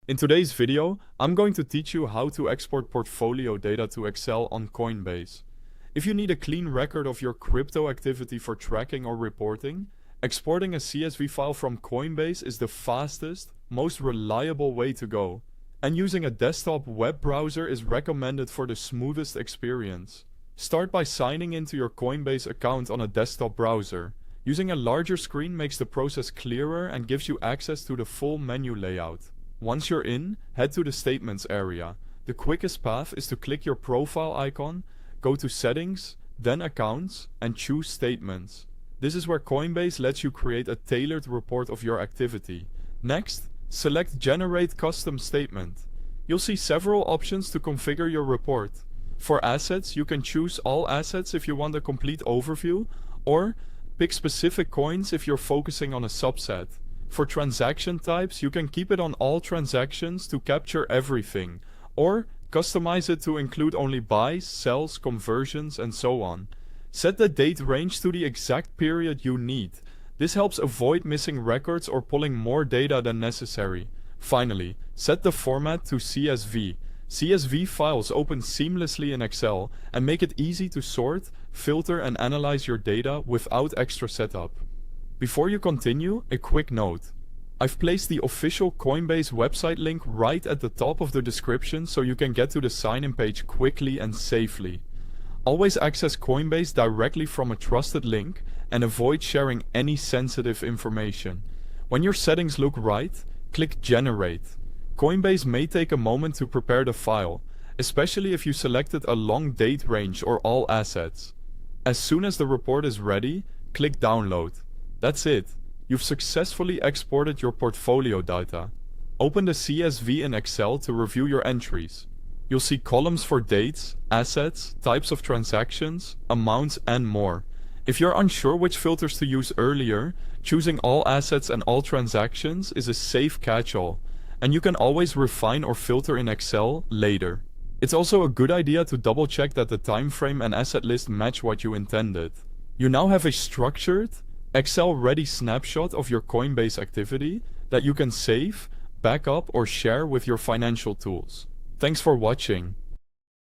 In today's video, I'm going to teach you how to export portfolio data to Excel on Coinbase. If you need a clean record of your crypto activity for tracking or reporting, exporting a CSV file from Coinbase is the fastest, most reliable way to go. And using a desktop web browser is recommended for the smoothest experience. Start by signing into your Coinbase account on a desktop browser. Using a larger screen makes the process clearer and gives you access to the full menu layout. Once you're in, head to the Statements area. The quickest path is to click your profile icon, go to Settings, then Accounts, and choose Statements. This is where Coinbase lets you create a tailored report of your activity. Next, select Generate Custom Statement. You'll see several options to configure your report. For assets, you can choose all assets if you want a complete overview, or pick specific coins if you're focusing on a subset. For transaction types, you can keep it on all transactions to capture everything, or customize it to include only buys, sells, conversions, and so on. Set the date range to the exact period you need. This helps avoid missing records or pulling more data than necessary. Finally, set the format to CSV. CSV files open seamlessly in Excel and make it easy to sort, filter, and analyze your data without extra setup. Before you continue, a quick note. I've placed the official Coinbase website link right at the top of the description so you can get to the sign-in page quickly and safely. Always access Coinbase directly from a trusted link and avoid sharing any sensitive information. When your settings look right, click Generate. Coinbase may take a moment to prepare the file, especially if you selected a long date range or all assets. As soon as the report is ready, click Download. That's it. You've successfully exported your portfolio data. Open the CSV in Excel to review your entries. You'll see columns for dates, assets, types of transactions, amounts, and more. If you're unsure which filters to use earlier, choosing all assets and all transactions is a safe catch-all, and you can always refine or filter in Excel later. It's also a good idea to double-check that the time frame and asset list match what you intended. You now have a structured, Excel-ready snapshot of your Coinbase activity that you can save, back up, or share with your financial tools. Thanks for watching.